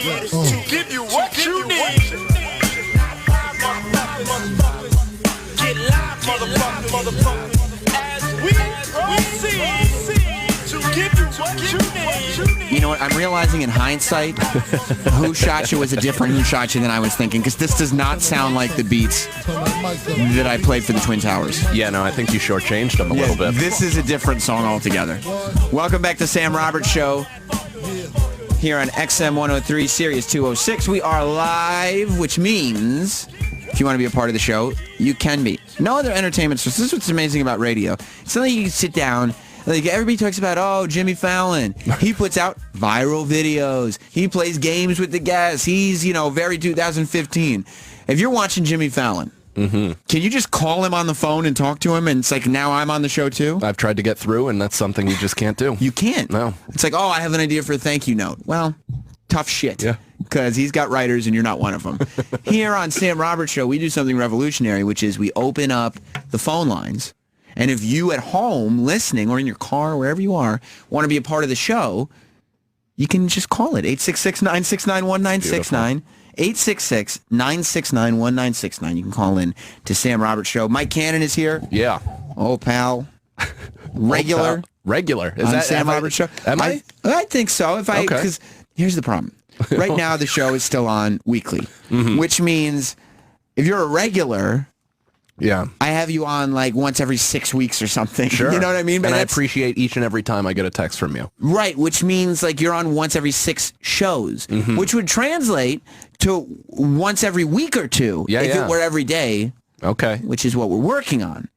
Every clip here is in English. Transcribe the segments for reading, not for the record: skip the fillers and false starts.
to give you what you need. Get live, motherfucker. As we proceed to give you what you need. You know what? I'm realizing in hindsight, Who Shot You was a different Who Shot You than I was thinking, because this does not sound like the beats that I played for the Twin Towers. Yeah, no, I think you shortchanged them a little bit. This is a different song altogether. Welcome back to Sam Roberts Show here on XM 103, Sirius 206. We are live, which means if you want to be a part of the show, you can be. No other entertainment source. This is what's amazing about radio. It's not like you can sit down. Like, everybody talks about, oh, Jimmy Fallon. He puts out viral videos. He plays games with the guests. He's, very 2015. If you're watching Jimmy Fallon, can you just call him on the phone and talk to him? And it's like, now I'm on the show too? I've tried to get through, and that's something you just can't do. You can't. No. It's like, oh, I have an idea for a thank you note. Well, tough shit. Yeah. Because he's got writers and you're not one of them. Here on Sam Roberts Show, we do something revolutionary, which is we open up the phone lines. And if you at home listening or in your car, wherever you are, want to be a part of the show, you can just call it 866-969-1969. 866-969-1969. You can call in to Sam Roberts Show. Mike Cannon is here. Yeah. Oh, pal. Regular. Regular. Is on that Sam Roberts Show? Am I? I think so. Because here's the problem. Right now, the show is still on weekly, which means if you're a regular... Yeah. I have you on like once every 6 weeks or something. Sure. You know what I mean? But I appreciate each and every time I get a text from you. Right, which means like you're on once every 6 shows, which would translate to once every week or two if it were every day. Okay. Which is what we're working on.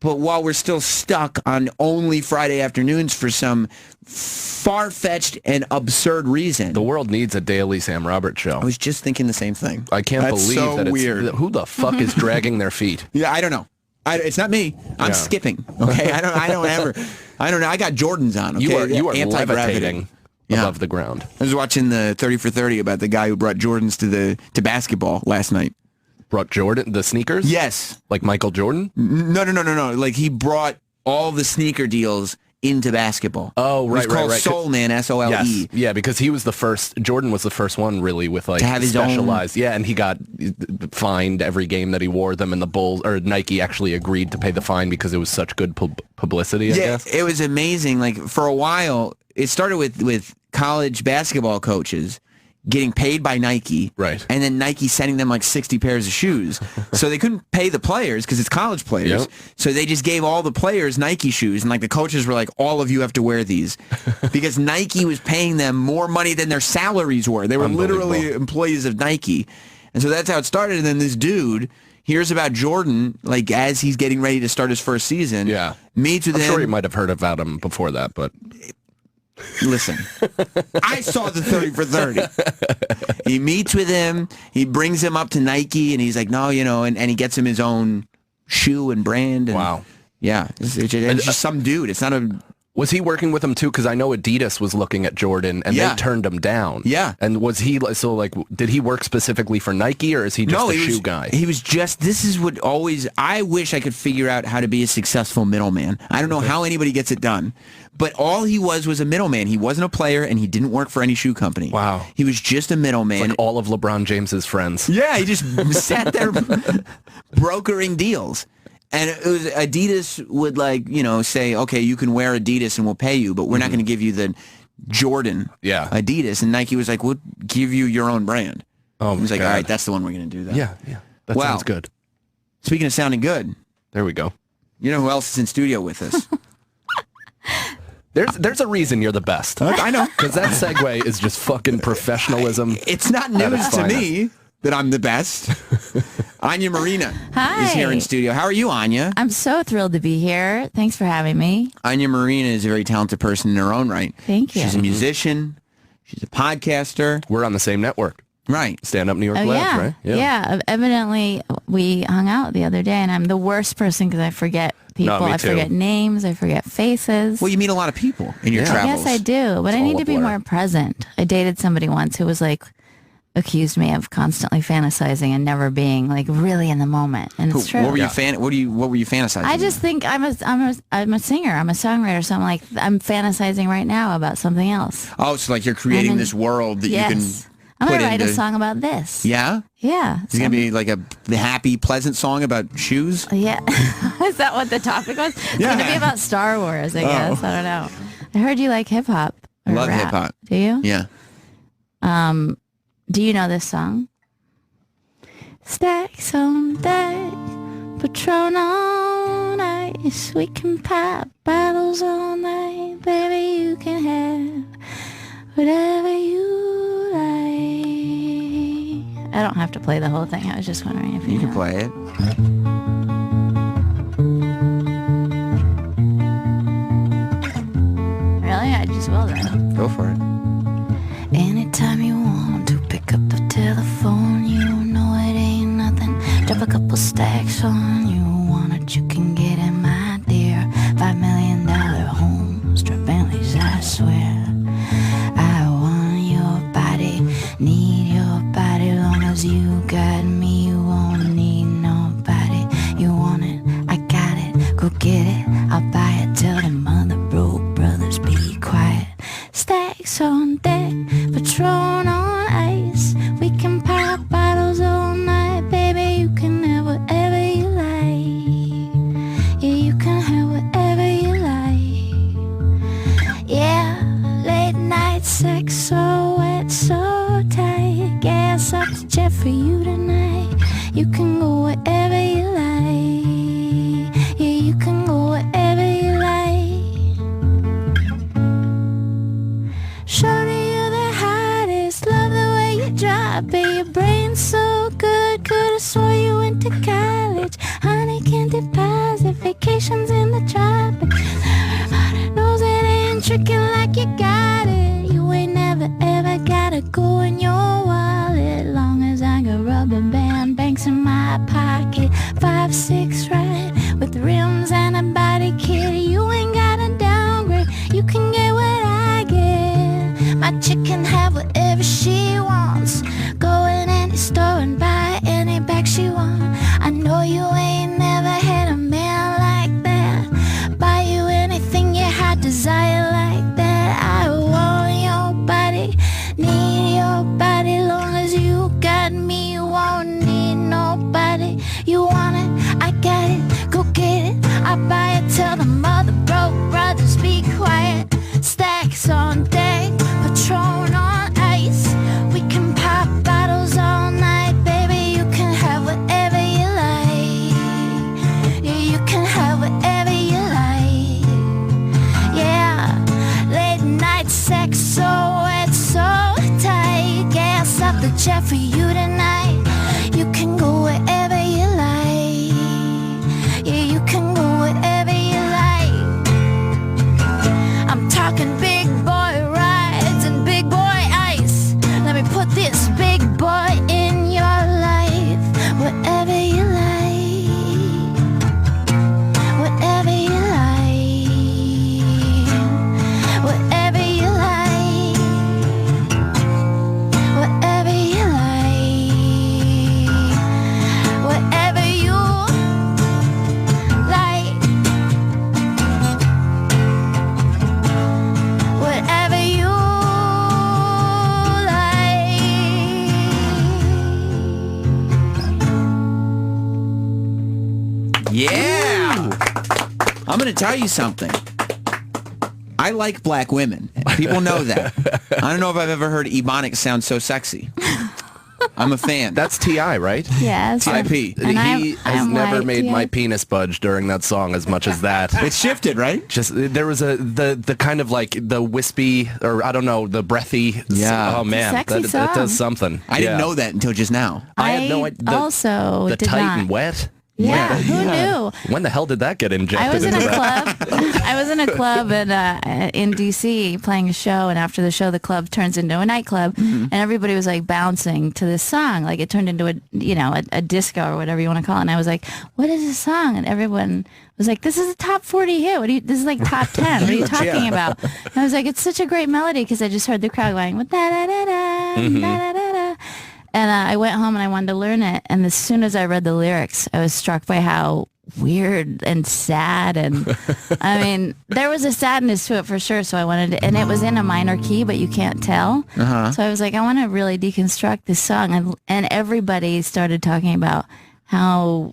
But while we're still stuck on only Friday afternoons for some far-fetched and absurd reason. The world needs a daily Sam Roberts Show. I was just thinking the same thing. I can't believe so that it's weird. Who the fuck is dragging their feet? Yeah, I don't know. It's not me. I'm skipping. Okay, I don't know. I got Jordans on. Okay? You are anti-gravity levitating above the ground. I was watching the 30 for 30 about the guy who brought Jordans to basketball last night. Brought Jordan the sneakers? Yes. Like Michael Jordan? No. Like he brought all the sneaker deals into basketball. Oh, right, It was called Soul Man, S-O-L-E. Yes. Yeah, because he was the first. Jordan was the first one really with like to have his specialized. own. Yeah, and he got fined every game that he wore them, and the Bulls or Nike actually agreed to pay the fine because it was such good publicity. I guess it was amazing. Like for a while, it started with college basketball coaches getting paid by Nike, right? And then Nike sending them like 60 pairs of shoes. So they couldn't pay the players because it's college players. Yep. So they just gave all the players Nike shoes. And like the coaches were like, all of you have to wear these. Because Nike was paying them more money than their salaries were. They were literally employees of Nike. And so that's how it started. And then this dude hears about Jordan, like as he's getting ready to start his first season. Yeah. Meets with him. I'm sure he might have heard about him before that, but... Listen, I saw the 30 for 30. He meets with him. He brings him up to Nike, and he's like, no, and he gets him his own shoe and brand. And, wow. Yeah. It's just some dude. It's not a... Was he working with him too? Because I know Adidas was looking at Jordan and they turned him down. Yeah. And was he did he work specifically for Nike or is he just a shoe guy? He was just, this is what always, I wish I could figure out how to be a successful middleman. I don't know how anybody gets it done. But all he was a middleman. He wasn't a player and he didn't work for any shoe company. Wow. He was just a middleman. It's like all of LeBron James's friends. Yeah, he just sat there brokering deals. And it was Adidas would say, okay, you can wear Adidas and we'll pay you, but we're not going to give you the Jordan Adidas. And Nike was like, we'll give you your own brand. Oh, he was like, all right, that's the one we're going to do that. Yeah. That sounds good. Speaking of sounding good. There we go. You know who else is in studio with us? There's a reason you're the best. I know. Because that segue is just fucking professionalism. It's not news to me that I'm the best. Anya Marina is here in studio. How are you, Anya? I'm so thrilled to be here. Thanks for having me. Anya Marina is a very talented person in her own right. Thank you. She's a musician. She's a podcaster. We're on the same network. Right. Stand Up New York Labs, right? Yeah. Evidently, we hung out the other day, and I'm the worst person because I forget people. No, me I too. forget names. I forget faces. Well, you meet a lot of people in your travels. Yes, I do. But I need to be more present. I dated somebody once who was like, accused me of constantly fantasizing and never being like really in the moment, and it's true. What were you fantasizing? I just think I'm a singer, I'm a songwriter, so I'm like I'm fantasizing right now about something else. Oh, so like you're creating this world that you can. I'm put gonna write a into- song about this. Yeah? Yeah. Is it going to be like a happy, pleasant song about shoes? Yeah. Is that what the topic was? It's Yeah. going to be about Star Wars, I guess. I don't know. I heard you like hip hop. or Love rap. hip-hop. Do you? Yeah. Do you know this song? Stacks on deck, Patron on ice. We can pop bottles all night. Baby, you can have whatever you like. I don't have to play the whole thing. I was just wondering if You know. can play it. Really? I just will then. Go for it. Anytime you want to pick up the telephone, you know it ain't nothing. Drop a couple stacks on you. Want it, you can get it, my dear. $5 million homes, strap Bentleys, I swear. I want your body, need your body. Long as you got me, you won't need nobody. You want it, I got it, go get it. I'll buy it, tell the mother broke brothers be quiet. Stacks on deck, Patron on ice. We can pop bottles all night, baby. You can have whatever you like. Yeah, you can have whatever you like. Yeah, late night sex, so wet, so tight. Gas up the jet for you tonight. You can go wherever you like. Yeah, you can go wherever you like. Shorty, you're the hottest. Love the way you drop it. Your brain's so good. Could've swore you went to college. Honey, can deposit vacations in the tropics. Everybody knows it ain't tricky like you got it. You ain't never ever gotta go in your wallet. Long as I got rubber band banks in my pocket. 5'6" ride with rims and a body kit. You ain't gotta downgrade. You can get what I get. My chick can have whatever she wants. Go in any store and buy any bag she wants. I know you ain't never had a man like that. Buy you anything you had desire like that. I want your body, need your body. Long as you got me, you won't need nobody. You want it, I got it, go get it. I buy it, tell the mother broke brothers be quiet. Stacks on deck, Patron on ice. We can pop bottles all night, baby. You can have whatever you like. Yeah, you can have whatever you like. Yeah, late night sex, so wet, so tight. Gas up the jet for you tonight. You can go wherever you like. Yeah, you can go wherever you like. I'm talking big boy rides and big boy ice. Let me put this big boy in your life. Whatever you like. Whatever you like. Whatever you like. Whatever you like. Whatever you like. Whatever you like. Yeah. I'm going to tell you something. I like black women. People know that. I don't know if I've ever heard Ebonics sound so sexy. I'm a fan. That's T.I., right? Yes. TIP. And He has I'm never white, made yeah. my penis budge during that song as much as that. It's shifted, right? Just there was the kind of like the wispy, or I don't know, the breathy. Yeah. Oh man, sexy that song. does something. I didn't know that until just now. I had no idea. Also The did tight not. and wet. Yeah, who knew? When the hell did that get injected I was in into a that? club. I was in a club in DC playing a show, and after the show, the club turns into a nightclub, and everybody was like bouncing to this song. Like it turned into a disco or whatever you want to call it. And I was like, "What is this song?" And everyone was like, "This is a top 40 hit. This is like top 10. What are you talking about?" And I was like, "It's such a great melody," because I just heard the crowd going, da da da da da da da. And I went home and I wanted to learn it. And as soon as I read the lyrics, I was struck by how weird and sad, and I mean, there was a sadness to it for sure. So I wanted to, and it was in a minor key, but you can't tell. So I was like, I want to really deconstruct this song, and everybody started talking about how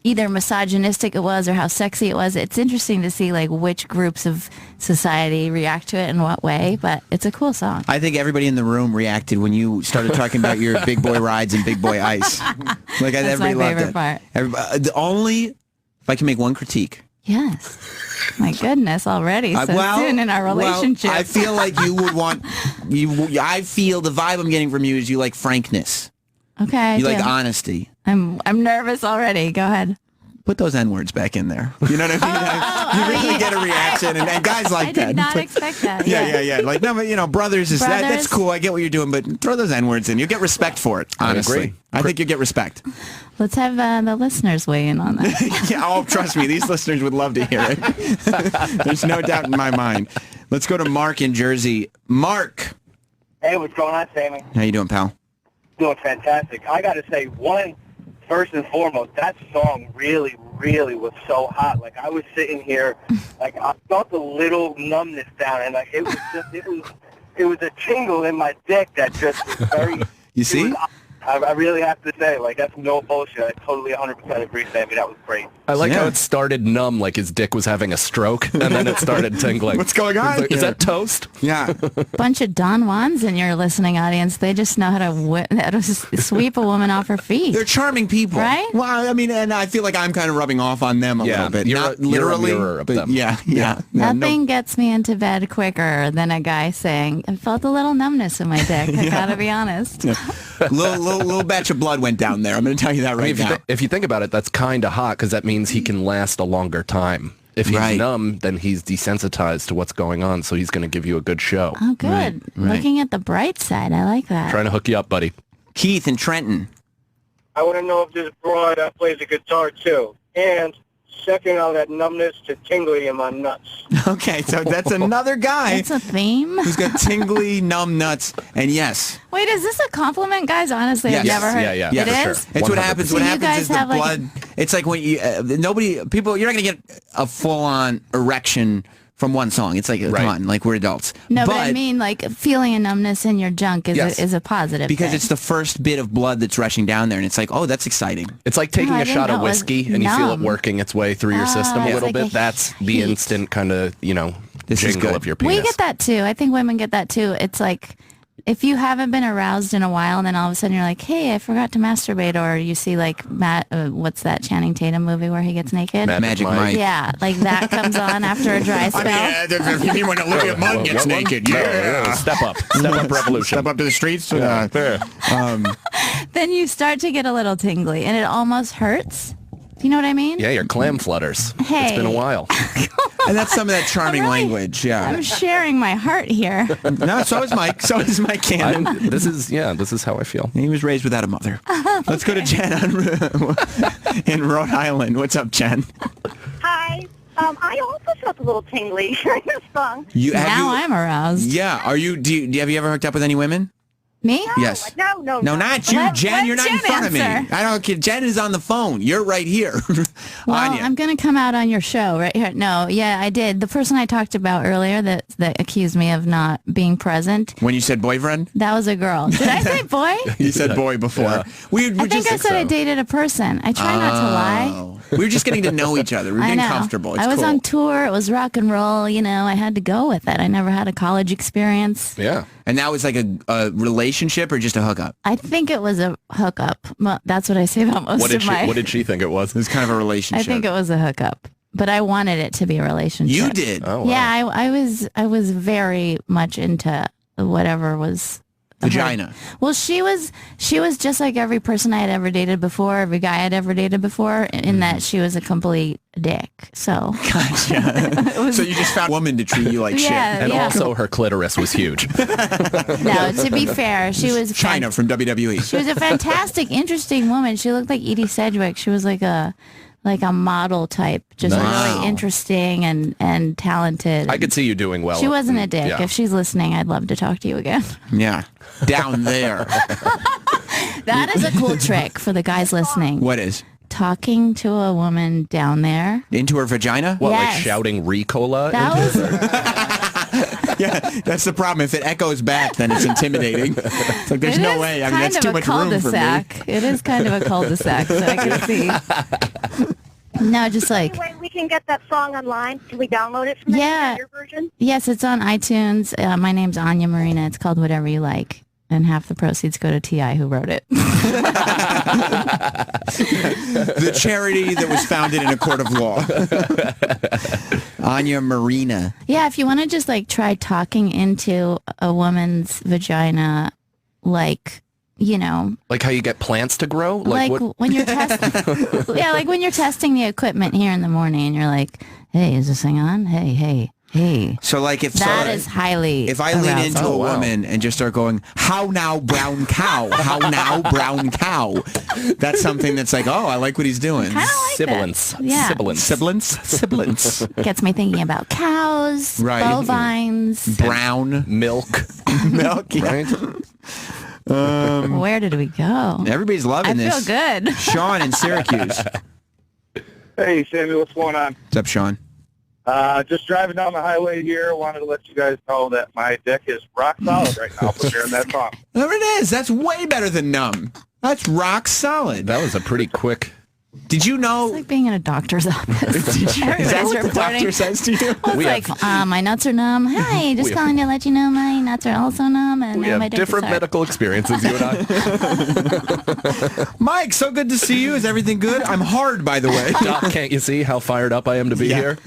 either misogynistic it was or how sexy it was. It's interesting to see like which groups of society react to it in what way, but it's a cool song. I think everybody in the room reacted when you started talking about your big boy rides and big boy ice. Like That's my everybody loved favorite it. part. Everybody, the only, if I can make one critique. Yes. My goodness, already so soon in our relationship. I feel like you would want, I feel the vibe I'm getting from you is you like frankness. Okay. You like yeah. honesty. I'm nervous already. Go ahead. Put those N-words back in there. You know what I mean? You really get a reaction, and guys like that. I did not expect that. Yeah. Like, no, but, brothers, that's cool. I get what you're doing, but throw those N-words in. You'll get respect for it, honestly. agree. I think you'll get respect. Let's have the listeners weigh in on that. Yeah, oh, trust me, these listeners would love to hear it. There's no doubt in my mind. Let's go to Mark in Jersey. Mark. Hey, what's going on, Sammy? How you doing, pal? Doing fantastic. I got to say, first and foremost, that song really was so hot. Like, I was sitting here, like, I felt a little numbness down, and like it was a tingle in my dick that just was very. You see? I really have to say, like, that's no bullshit. I totally 100% agree, Sammy. That was great. I like how it started numb, like his dick was having a stroke, and then it started tingling. What's going on? Like, is that toast? Yeah. Bunch of Don Juans in your listening audience. They just know how to sweep a woman off her feet. They're charming people. Right? Well, I mean, and I feel like I'm kind of rubbing off on them a little bit. You're Not a literally, mirror of but them. yeah. Nothing gets me into bed quicker than a guy saying, I felt a little numbness in my dick. I gotta be honest. Little batch of blood went down there. I'm going to tell you that right now. If you think about it, that's kind of hot because that means he can last a longer time. If he's numb, then he's desensitized to what's going on, so he's going to give you a good show. Oh, good. Right. Looking at the bright side. I like that. Trying to hook you up, buddy. Keith in Trenton. I want to know if this broad plays a guitar, too. And second on that numbness to tingly in my nuts. Okay, so that's another guy It's a theme. who's got tingly, numb nuts. And yes. Wait, is this a compliment, guys? Honestly, I've Yes. never heard. Yeah, It for sure. is? It's what happens. What So you happens guys is the have, like, blood. It's like when you're not going to get a full-on erection from one song. It's like, come on, like we're adults. No, but I mean, like, feeling a numbness in your junk is a positive because thing. it's the first bit of blood that's rushing down there, and it's like, oh, that's exciting. It's like taking I a didn't shot know of it was whiskey and you feel it numb. working its way through your system a it's little like bit. a That's the heat. instant kind of, This is jingle good. of your penis. We get that too. I think women get that too. It's like if you haven't been aroused in a while, and then all of a sudden you're like, hey, I forgot to masturbate, or you see like what's that Channing Tatum movie where he gets naked? Magic Mike. Yeah, like that comes on after a dry spell. if you mean when Olivia Munn gets naked, Step up revolution. Step up to the streets. Then you start to get a little tingly, and it almost hurts. Do you know what I mean? Yeah, your clam flutters. Hey. It's been a while. And that's some of that charming language. Yeah. I'm sharing my heart here. No, so is Mike. So is Mike Cannon. This is how I feel. He was raised without a mother. Let's go to Jen in Rhode Island. What's up, Jen? Hi. I also felt a little tingly during this song. I'm aroused. Yeah. Have you ever hooked up with any women? Me? Yes. No. No, not you, Jen. let You're not in Jen front of me. answer. I don't care. Jen is on the phone. You're right here. Well, Anya. I'm going to come out on your show right here. No, yeah, I did. The person I talked about earlier that accused me of not being present, When you said boyfriend? that was a girl. Did I say boy? You said boy before. Yeah. We were I think I said I dated a person. I try not to lie. We were just getting to know each other. We were I getting know. comfortable. It's I was cool. on tour. It was rock and roll. I had to go with it. I never had a college experience. Yeah. And that was like a relationship or just a hookup? I think it was a hookup. Well, that's what I say about most of my... What did she think it was? It was kind of a I relationship. think it was a hookup. But I wanted it to be a relationship. You did? Oh, wow. Yeah, I was very much into whatever was Vagina. Well, she was just like every person I had ever dated before, every guy I'd ever dated before, in that she was a complete dick. So Gotcha. So you just found a woman to treat you like Yeah. shit. And also her clitoris was huge. no, to be fair, she was China from WWE. She was a fantastic, interesting woman. She looked like Edie Sedgwick. She was like a model type, just Nice. really interesting and talented. I could see you doing well. She wasn't a dick. Yeah. If she's listening, I'd love to talk to you again. Yeah. Down there. That is a cool trick for the guys listening. What is? talking to a woman down there. Into her vagina? What, like Yes. shouting Ricola? That was Yeah, that's the problem. If it echoes back, then it's intimidating. It's like, there's It no is way. I mean, kind that's of too a much room for me. cul-de-sac. It is kind of a cul-de-sac, so I can see. No, just like, Anyway, we can get that song online. Can we download it from there? Yeah. Your version? yes, it's on iTunes. My name's Anya Marina. It's called Whatever You Like. And half the proceeds go to T.I., who wrote it. The charity that was founded in a court of law. Anya Marina. Yeah, if you want to just like try talking into a woman's vagina, like, you know, Like how you get plants to grow? like What? when you're testing, yeah, like when you're testing the equipment here in the morning, and you're like, "Hey, is this thing on? Hey, hey, hey." So like if That is highly. if I lean arousing. into a woman and just start going, "How now, brown cow? How now, brown cow?" That's something that's like, oh, I like what he's doing. Kinda like Sibilance. that. Yeah. Sibilance. Sibilance. Gets me thinking about cows, Right. bovines. Brown Milk. milk. Yeah. Right? Where did we go? Everybody's I loving feel this. good. Sean in Syracuse. Hey, Sammy, what's going on? What's up, Sean? Just driving down the highway here. Wanted to let you guys know that my dick is rock solid right now for hearing that song. There it is. That's way better than numb. That's rock solid. That was a pretty quick... Did you know? It's like being in a doctor's office. Is that Everybody's what the reporting. doctor says to you? Well, it's We like, have- my nuts are numb. Hi, just We have- calling to let you know my nuts are also numb. And We now my have dick is different hard. medical experiences, you and I. Mike, so good to see you. Is everything good? I'm hard, by the way. Doc, can't you see how fired up I am to be Yeah. here?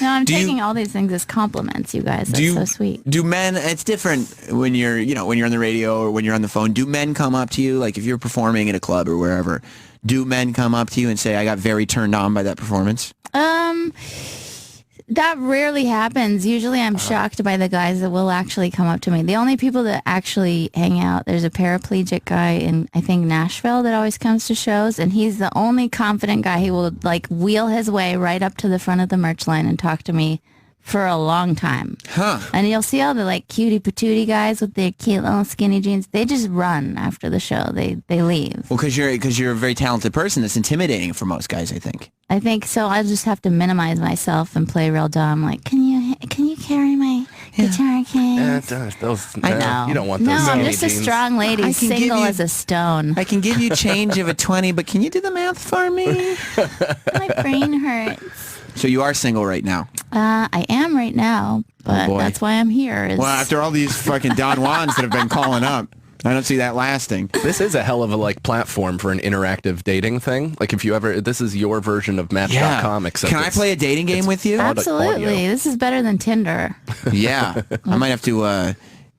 No, I'm Do you- taking all these things as compliments, you guys. That's so sweet. Do men? It's different when you're, when you're on the radio or when you're on the phone. Do men come up to you, like if you're performing at a club or wherever? Do men come up to you and say, "I got very turned on by that performance"? That rarely happens. Usually I'm shocked by the guys that will actually come up to me. The only people that actually hang out, there's a paraplegic guy in, I think, Nashville that always comes to shows, and he's the only confident guy who will, like, wheel his way right up to the front of the merch line and talk to me for a long time. Huh. And you'll see all the, like, cutie patootie guys with their cute little skinny jeans. They just run after the show. They leave. Well, because you're a very talented person. That's intimidating for most guys, I think. I think so. I just have to minimize myself and play real dumb. Like, can you carry my guitar case? I know. You don't want No, those I'm skinny just a jeans. strong lady, I can give single you- as a stone. I can give you change of a 20, but can you do the math for me? My brain hurts. So you are single right now. I am right now, but boy. that's why I'm here. Well, after all these fucking Don Juans that have been calling up, I don't see that lasting. This is a hell of a platform for an interactive dating thing. Like if you ever, this is your version of Match.com. Except Can I it's- play a dating game with you? Absolutely. audio. This is better than Tinder. Yeah. I might have to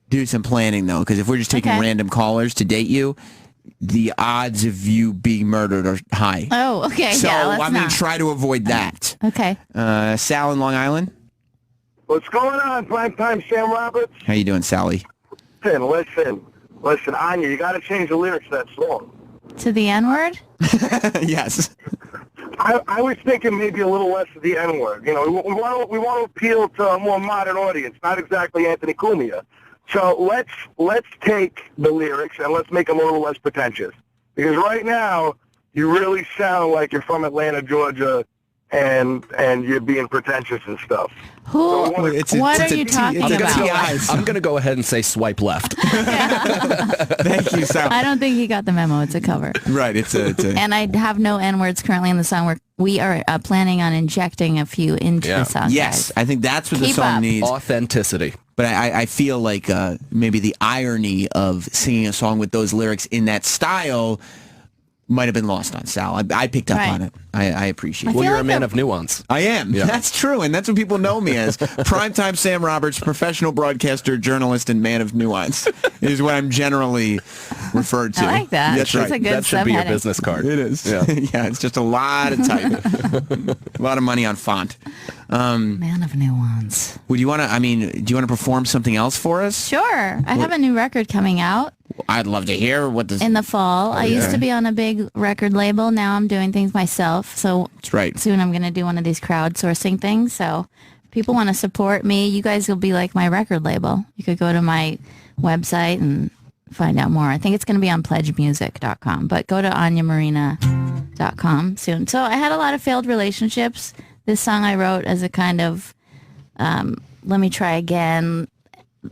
do some planning, though, because if we're just taking Okay. random callers to date you, the odds of you being murdered are high. Oh, okay. So yeah, let's I'm going not. to try to avoid that. Okay. Sal in Long Island? What's going on, primetime Sam Roberts? How you doing, Sally? Listen, Anya, you got to change the lyrics to that song. To the N-word? Yes. I was thinking maybe a little less of the N-word. You know, we want to appeal to a more modern audience, not exactly Anthony Cumia. So let's take the lyrics and let's make them a little less pretentious. Because right now, you really sound like you're from Atlanta, Georgia, and you're being pretentious and stuff. Who? It's what a are you T- talking it's a about? TI. I'm going to go ahead and say swipe left. Thank you, Sal. I don't think he got the memo. It's a cover. Right, it's a And I have no N-words currently in the song. We are planning on injecting a few into Yeah. the song. yes. guys. I think that's what the Keep song up. needs. Authenticity. But I feel like maybe the irony of singing a song with those lyrics in that style might have been lost on Sal. I picked up Right. on it. I appreciate it. Well, feel you're a like man the- of nuance. I am. Yeah. That's true, and that's what people know me as. Primetime Sam Roberts, professional broadcaster, journalist, and man of nuance is what I'm generally referred to. I like that. That's That's right. a good That should be your subheading. business card. It is. Yeah. Yeah, it's just a lot of type. A lot of money on font. Man of nuance. Would you want to, do you want to perform something else for us? Sure. I have a new record coming out I'd love to hear what this... in the fall. I used to be on a big record label. Now I'm doing things myself. So That's right. soon I'm going to do one of these crowdsourcing things. So if people want to support me, you guys will be like my record label. You could go to my website and find out more. I think it's going to be on pledgemusic.com, but go to Anya Marina gmail.com soon. So I had a lot of failed relationships. This song I wrote as a kind of let me try again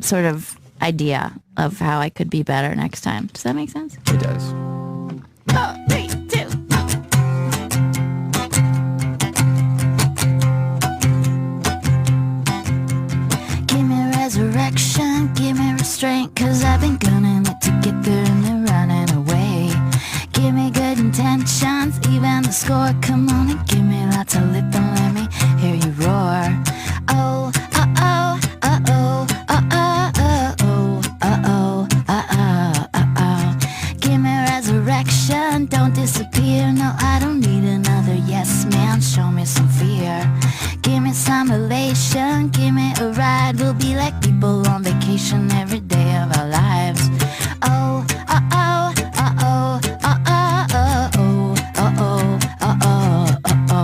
sort of idea of how I could be better next time. Does that make sense? It does. Oh, 3, 2. Give me resurrection, give me restraint, 'cause I've been gunning it to get there and then running away. Give me good intentions, even the score. Come on and give me lots of lip and let me hear you roar. Oh, oh, oh, oh, oh, oh, oh, oh, oh, oh, oh, oh. Give me resurrection, don't disappear. No, I don't need another yes man. Show me some fear. Give me some elation, give me a ride. We'll be like people on vacation every day of our lives. Oh, oh, oh, oh, oh, oh, oh, oh, oh, oh, oh, oh,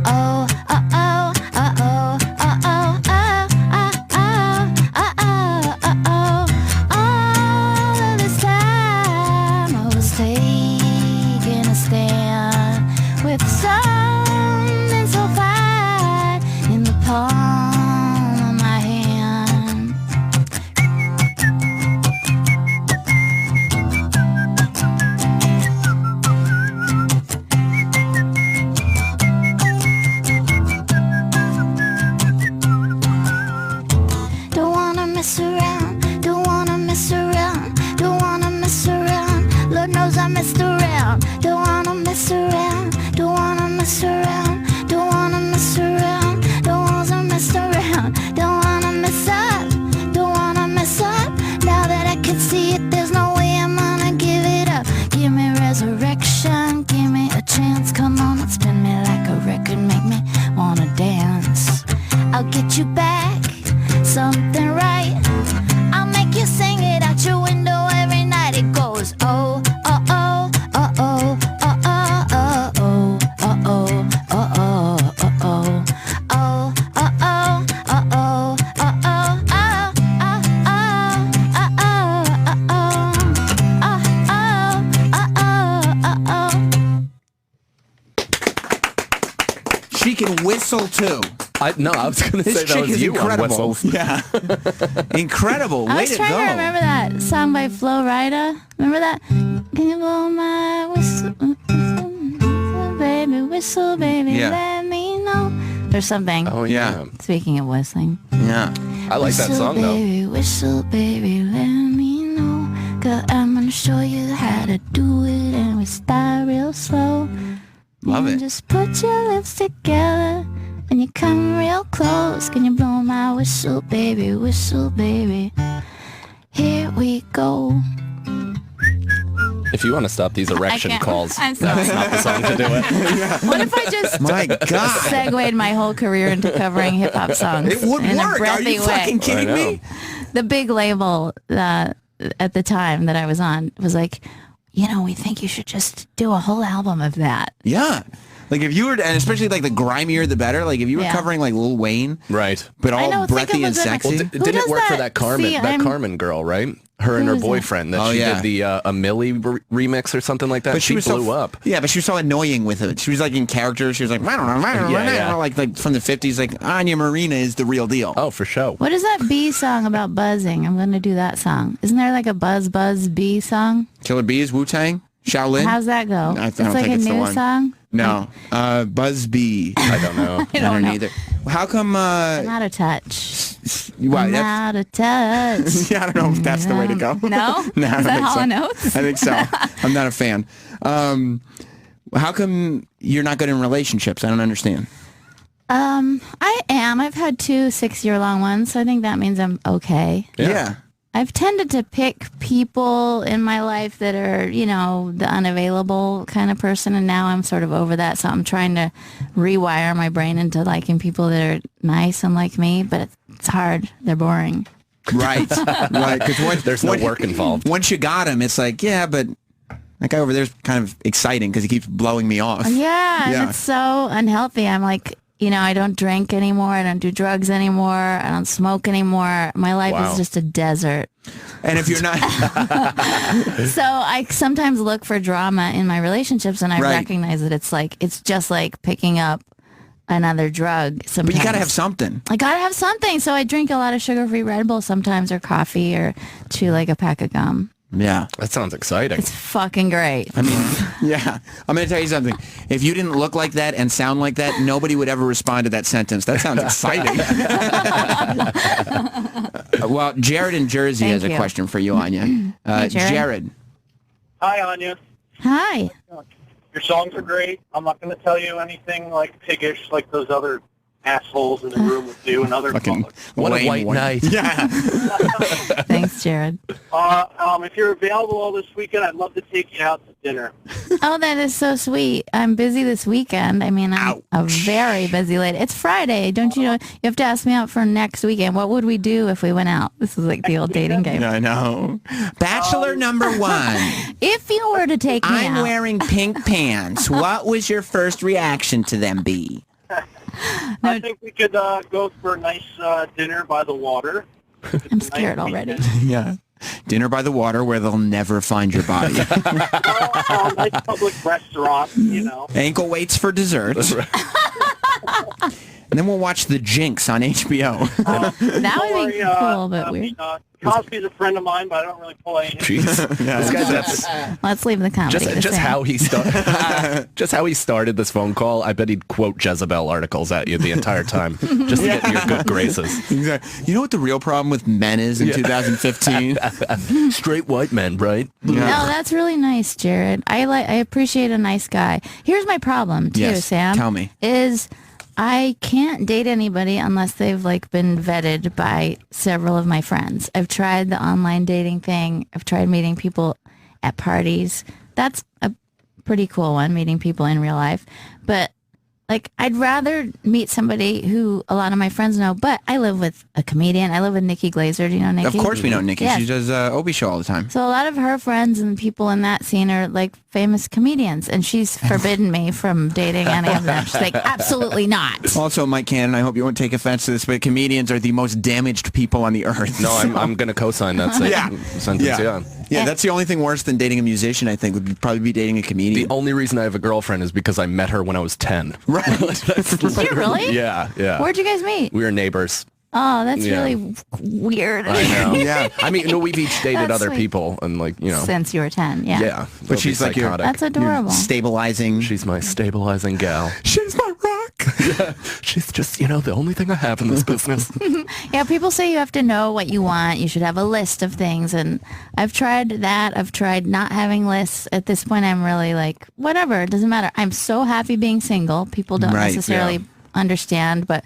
oh, oh, oh, oh, oh, oh, all of this time I was taking a stand with something so fine in the palm of my hand. Don't wanna mess around, don't wanna mess around, don't wanna mess around. Lord knows I messed around. Don't wanna mess around, don't wanna mess around, don't wanna mess around, don't wanna mess around, don't wanna mess up, don't wanna mess up. Now that I can see it, there's no way I'm gonna give it up. Give me resurrection, give me a chance. Come on and spin me like a record, make me wanna dance. I'll get you back, something right. I'll make you sing it out your window every night. It goes oh, oh, oh, oh, oh, oh, oh, oh, oh, oh, oh, oh, oh, oh, oh, oh, oh, oh, oh, She can whistle too. I was going to This say that chick was is you on incredible. Whistle. Yeah. Incredible. I Way was to trying go. to remember that song by Flo Rida. Remember that? Can you blow my whistle, whistle, baby, Yeah. let me know. Or something. Oh, Yeah. yeah. Speaking of whistling. Yeah. I like that song, though. Whistle, baby, let me know. 'Cause I'm gonna show you how to do it, and we start real slow. Love and it. Just put your lips together, and you come real close. Can you blow my whistle, baby, whistle, baby? Here we go. If you want to stop these erection can't. calls, I'm sorry. that's not the song to do it. What if I just My God. segued my whole career into covering hip hop songs? It would in a work. Are breathy you way? fucking kidding I know. me? The big label at the time that I was on was like, we think you should just do a whole album of that. Yeah. Like if you were, and especially like the grimier the better. Like if you were Yeah. covering like Lil Wayne, Right. but I all know, think breathy of a and good- sexy. Well, Who didn't it does work for that? that Carmen, See, that I'm- Carmen girl, right? Her and Who her is that? boyfriend that Oh, she yeah. did the a Millie remix or something like that. But she was blew so up. Yeah, but she was so annoying with it. She was like in character. She was like, Yeah. like from the 50s. Like Anya Marina is the real deal. Oh, for sure. What is that bee song about buzzing? I'm going to do that song. Isn't there like a buzz bee song? Killer Bees, Wu Tang, Shaolin. How's that go? I don't It's like think a it's the new one. song? No, Buzz Bee. I don't know. I don't know. either. How come? I'm out of touch. Why? I'm That's, out of touch. yeah, I don't know if that's the way to go. No? No, I Is don't that think Hall so. & Oates? I think so. I'm not a fan. How come you're not good in relationships? I don't understand. I am. I've had 2 6-year-long ones, so I think that means I'm okay. Yeah. I've tended to pick people in my life that are, the unavailable kind of person, and now I'm sort of over that, so I'm trying to rewire my brain into liking people that are nice and like me, but it's hard. They're boring. Right. Right. Because There's no work involved. Once you got him, it's like, yeah, but that guy over there's kind of exciting because he keeps blowing me off. Yeah, Yeah. and it's so unhealthy. I'm like, I don't drink anymore. I don't do drugs anymore. I don't smoke anymore. My life Wow. is just a desert. And if you're not... So I sometimes look for drama in my relationships, and I Right. recognize that it's just like picking up another drug sometimes. But you got to have something. I gotta have something. So I drink a lot of sugar-free Red Bull sometimes, or coffee, or chew like a pack of gum. Yeah. That sounds exciting. It's fucking great. I mean, yeah. I'm going to tell you something. If you didn't look like that and sound like that, nobody would ever respond to that sentence. That sounds exciting. Well, Jared in Jersey Thank has a you. question for you, Anya. Hey, Jared. Jared. Hi, Anya. Hi. Your songs are great. I'm not going to tell you anything like piggish like those other assholes in the room would do and other Fucking What a lame white one. night. Yeah. Thanks, Jared. If you're available all this weekend, I'd love to take you out to dinner. Oh, that is so sweet. I'm busy this weekend. I mean, I'm a very busy lady. It's Friday. Don't you know? You have to ask me out for next weekend. What would we do if we went out? This is like the old dating game. I know. Bachelor number 1. If you were to take me I'm out, wearing pink pants. What was your first reaction to them be? I think we could go for a nice dinner by the water. I'm scared already. Yeah. Dinner by the water where they'll never find your body. Nice public restaurant, Ankle weights for dessert. And then we'll watch The Jinx on HBO. That would be cool, but weird. Cosby's a friend of mine, but I don't really pull any. Jeez. This guy's Let's leave the comedy. the just same. how he just how he started this phone call. I bet he'd quote Jezebel articles at you the entire time, just to get in your good graces. Exactly. You know what the real problem with men is in 2015? Straight white men, right? No, that's really nice, Jared. I appreciate a nice guy. Here's my problem too, Yes, Sam. tell me. Is I can't date anybody unless they've been vetted by several of my friends. I've tried the online dating thing. I've tried meeting people at parties. That's a pretty cool one, meeting people in real life. But I'd rather meet somebody who a lot of my friends know, but I live with a comedian. I live with Nikki Glazer. Do you know Nikki? Of course we know Nikki. Yes. She does Opie show all the time. So a lot of her friends and people in that scene are famous comedians, and she's forbidden me from dating any of them. She's like, absolutely not. Also, Mike Cannon, I hope you won't take offense to this, but comedians are the most damaged people on the earth. No, I'm going to co-sign that sentence. Yeah. Yeah, that's the only thing worse than dating a musician, I think, would probably be dating a comedian. The only reason I have a girlfriend is because I met her when I was 10. Right. Did you really? Yeah. Where'd you guys meet? We were neighbors. Oh, that's Yeah. really weird. I know. Yeah. I mean, no, we've each dated That's other sweet. people, and Since you were 10, yeah. Yeah. But she's like your- psychotic. That's adorable. Stabilizing. She's my stabilizing gal. She's my rock. Yeah. She's just, the only thing I have in this business. Yeah, people say you have to know what you want. You should have a list of things, and I've tried that. I've tried not having lists. At this point, I'm really whatever. It doesn't matter. I'm so happy being single. People don't Right, necessarily yeah. understand, but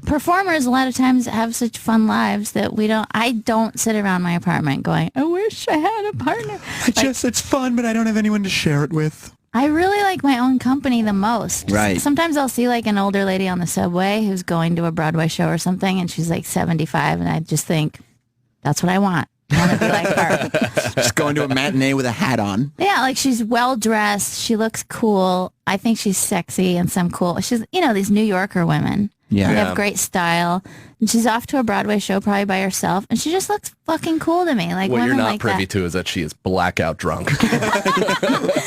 performers a lot of times have such fun lives that I don't sit around my apartment going, I wish I had a partner. It's fun, but I don't have anyone to share it with. I really like my own company the most. Right. Sometimes I'll see an older lady on the subway who's going to a Broadway show or something, and she's 75, and I just think, that's what I want. I want to be like her. Just going to a matinee with a hat on. Yeah, she's well dressed. She looks cool. I think she's sexy and some cool. She's, these New Yorker women. Yeah. They Yeah. have great style. And she's off to a Broadway show probably by herself. And she just looks fucking cool to me. What women you're not like privy that. to is that she is blackout drunk. That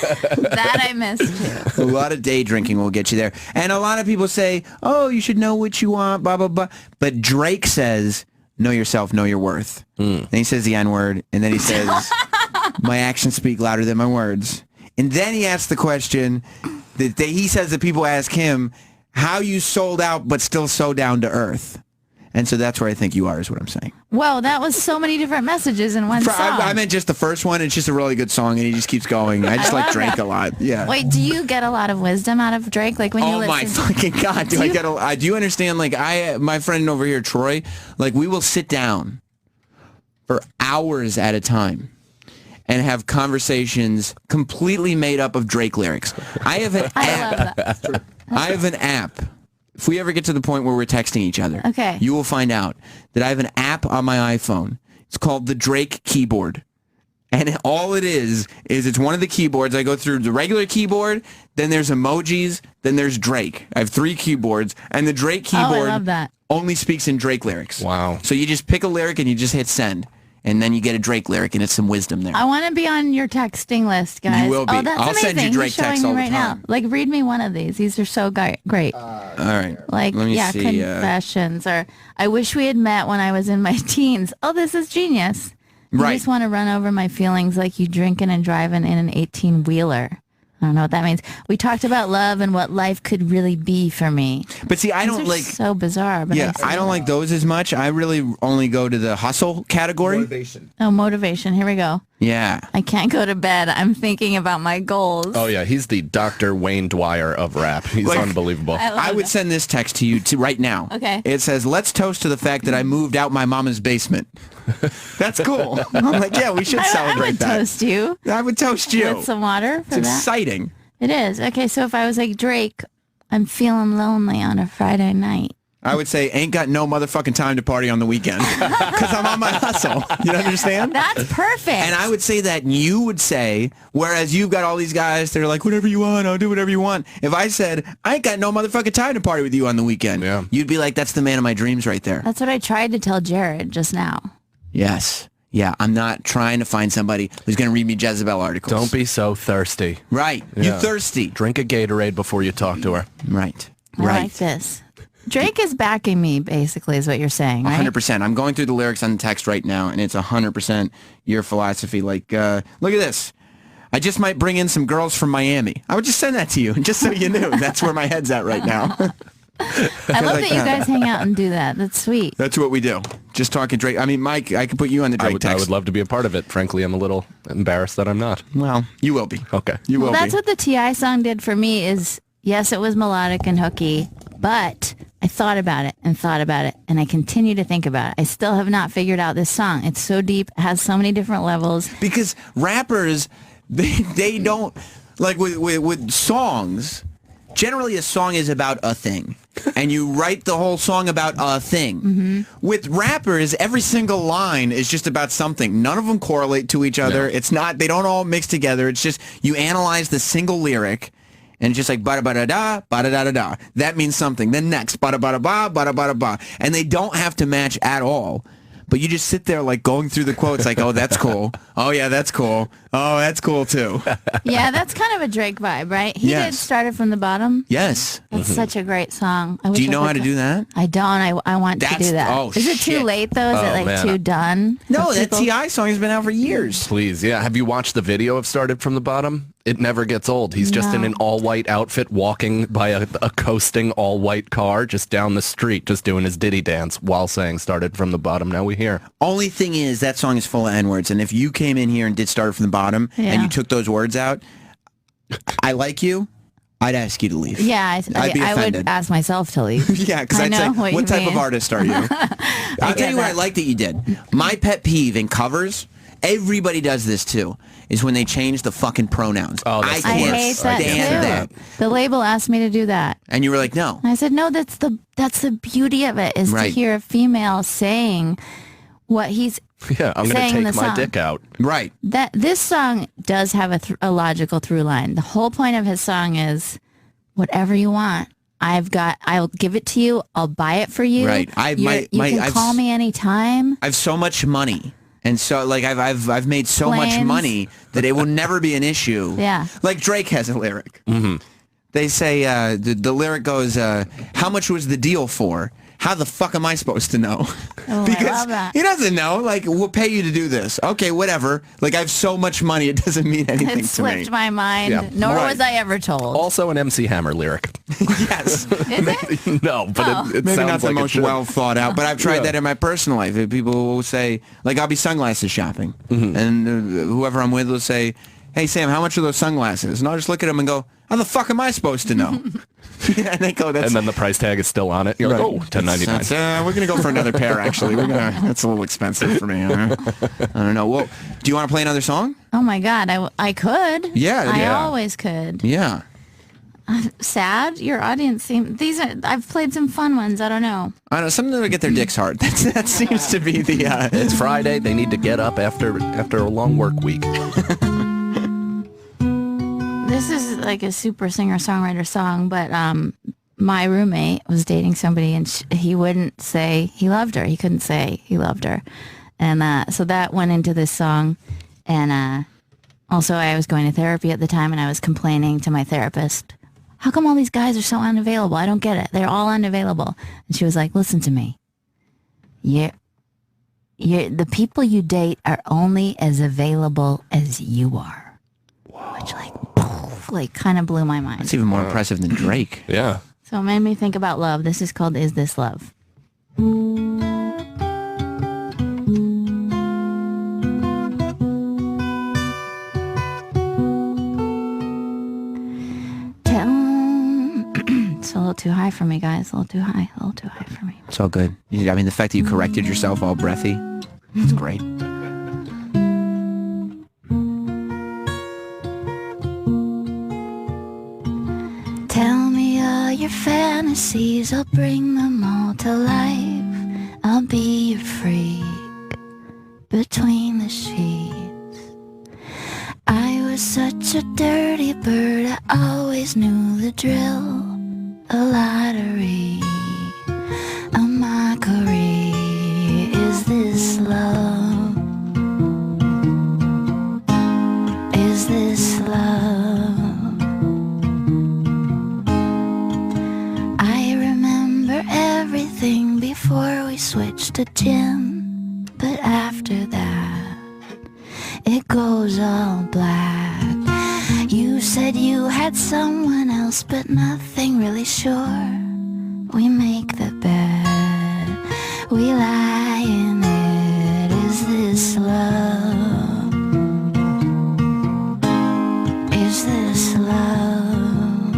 I missed too. A lot of day drinking will get you there. And a lot of people say, oh, you should know what you want, blah, blah, blah. But Drake says, know yourself, know your worth. Then he says the N-word, and then he says, my actions speak louder than my words. And then he asks the question that he says that people ask him, how you sold out but still so down to earth. And so that's where I think you are, is what I'm saying. Whoa, that was so many different messages in one song. I meant just the first one. It's just a really good song, and he just keeps going. I just like love Drake that. a lot. Yeah. Wait, do you get a lot of wisdom out of Drake? When you Oh listen? my fucking God! Do I get a? Do you understand? My friend over here, Troy. We will sit down for hours at a time and have conversations completely made up of Drake lyrics. I have an I app. love that. I have an app. If we ever get to the point where we're texting each other, Okay. you will find out that I have an app on my iPhone. It's called the Drake Keyboard. And all it is it's one of the keyboards. I go through the regular keyboard, then there's emojis, then there's Drake. I have 3 keyboards, and the Drake keyboard I love that. only speaks in Drake lyrics. Wow. So you just pick a lyric and you just hit send, and then you get a Drake lyric, and it's some wisdom there. I want to be on your texting list, guys. You will be. Oh, that's I'll amazing. send you Drake He's showing texts me all the right time. now. Like, read me one of these. These are so great. All right. Like, Let me yeah, see, confessions, or I wish we had met when I was in my teens. Oh, this is genius. You Right. just want to run over my feelings like you drinking and driving in an 18-wheeler. I don't know what that means. We talked about love and what life could really be for me. But see, I These don't are like... so bizarre. But Yeah, see I don't like those as much. I really only go to the hustle category. motivation. Here we go. Yeah. I can't go to bed. I'm thinking about my goals. Oh, yeah. He's the Dr. Wayne Dwyer of rap. He's Like, unbelievable. I would send this text to you right now. Okay. It says, let's toast to the fact that I moved out my mama's basement. That's cool. I'm like, yeah, we should I celebrate would that. toast you I would toast you. with some water for It's that. exciting. It is. Okay, so if I was like Drake, I'm feeling lonely on a Friday night. I would say, ain't got no motherfucking time to party on the weekend because I'm on my hustle. You understand? That's perfect. And I would say that, and you would say, whereas you've got all these guys that are like, whatever you want, I'll do whatever you want. If I said, I ain't got no motherfucking time to party with you on the weekend, Yeah. you'd be like, that's the man of my dreams right there. That's what I tried to tell Jared just now. Yes. Yeah, I'm not trying to find somebody who's going to read me Jezebel articles. Don't be so thirsty. Right. Yeah. You thirsty. Drink a Gatorade before you talk to her. Right. I Right. like this. Drake is backing me, basically, is what you're saying, right? 100%. I'm going through the lyrics on the text right now, and it's 100% your philosophy. Like, look at this. I just might bring in some girls from Miami. I would just send that to you, just so you knew. That's where my head's at right now. I love that you guys hang out and do that. That's sweet. That's what we do. Just talking Drake. I mean, Mike, I could put you on the Drake I text. would love to be a part of it. Frankly, I'm a little embarrassed that I'm not. Well, you will be. Okay. You will Well, that's be. what the T.I. song did for me is, yes, it was melodic and hooky, but I thought about it, and I continue to think about it. I still have not figured out this song. It's so deep, it has so many different levels. Because rappers, they don't, like with songs, generally a song is about a thing. And you write the whole song about a thing. Mm-hmm. With rappers, every single line is just about something. None of them correlate to each other. It's not, they don't all mix together. It's just, you analyze the single lyric, and it's just like ba-da-ba-da-da, ba-da-da-da-da. That means something. Then next, ba-da-ba-da-ba, ba-da-ba-da-ba. And they don't have to match at all. But you just sit there like going through the quotes like, oh, that's cool. Oh, yeah, that's cool. Oh, that's cool, too. Yeah, that's kind of a Drake vibe, right? He did Yes. Started From the Bottom. Yes. That's such a great song. I wish Do you I know could how to do that? I don't. I want to That's- do that. oh, Is it too shit. late, though? Is Oh, it like man. too done? No, for that people? T.I. song has been out for years. Please, yeah. Have you watched the video of Started From the Bottom? It never gets old. He's just in No. an all-white outfit walking by a coasting all-white car just down the street, just doing his ditty dance while saying Started From the Bottom. Now we hear. Only thing is, that song is full of N-words. And if you came in here and did Start From the Bottom and Yeah. you took those words out, I like you, I'd ask you to leave. Yeah, I'd be I would offended. ask myself to leave. Yeah, because I I'd know say, what you what type of mean. artist are you? I'll tell get you what I that. like that you did. My pet peeve in covers, everybody does this too, is when they change the fucking pronouns. Oh, that's the I worst. hate that stand too. that. The label asked me to do that. And you were like, no. And I said, no, that's the beauty of it, is Right. to hear a female saying what he's Yeah, I'm going saying to in take the my song. dick out. Right. That this song does have a logical through line. The whole point of his song is, whatever you want, I'll give it to you. I'll buy it for you. Right. You can call me anytime. I have so much money. And so, like, I've made so much Plans. money that it will never be an issue. Yeah. Like Drake has a lyric. Mm-hmm. They say, the lyric goes, how much was the deal for? How the fuck am I supposed to know? Oh, I love that. he doesn't know. Like, we'll pay you to do this. Okay, whatever. Like, I have so much money, it doesn't mean anything It to me. slipped my mind. Yeah. Nor Right. was I ever told. Also an MC Hammer lyric. Yes. Is it? No, but Oh. it Maybe sounds not the like it most should. well thought out, but I've tried Yeah. that in my personal life. People will say, like, I'll be sunglasses shopping, and whoever I'm with will say, hey, Sam, how much are those sunglasses? And I'll just look at them and go, how the fuck am I supposed to know? And they go, that's... And then the price tag is still on it. You're Right. like, oh, $10.99. We're going to go for another pair, actually. That's a little expensive for me. I don't know. Well, do you want to play another song? Oh my God, I could. Yeah, I yeah. always could. Yeah. Sad? Your audience seems... I've played some fun ones. I don't know. I don't know. Some of them will get their dicks hard. That seems to be the... It's Friday. They need to get up after a long work week. This is like a super singer-songwriter song, but my roommate was dating somebody, and he wouldn't say he loved her. He couldn't say he loved her. And so that went into this song. And also, I was going to therapy at the time, and I was complaining to my therapist, how come all these guys are so unavailable? I don't get it. They're all unavailable. And she was like, listen to me. The people you date are only as available as you are. Whoa. Which kind of blew my mind. That's even more impressive than Drake. Yeah. So it made me think about love. This is called Is This Love? It's a little too high for me, guys. A little too high for me. It's all good. I mean, the fact that you corrected yourself all breathy, it's great. Tell me all your fantasies, I'll bring them all to life. I'll be your freak between the sheets. I was such a dirty bird, I always knew the drill. A lottery, a mockery. Is this love? Is this love? I remember everything before we switched to gin, but after that, it goes all black. You said you had someone else, but nothing really sure. We make the bed, we lie in it. Is this love? Is this love?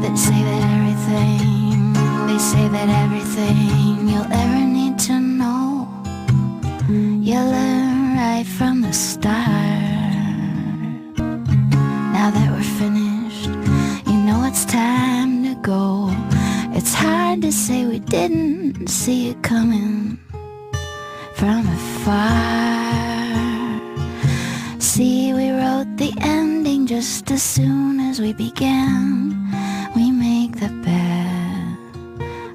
They say that everything you'll ever need to know, you learn right from the start. Now that we're finished, you know it's time to go. It's hard to say we didn't see it coming from afar. See, we wrote the ending just as soon as we began. We make the bed,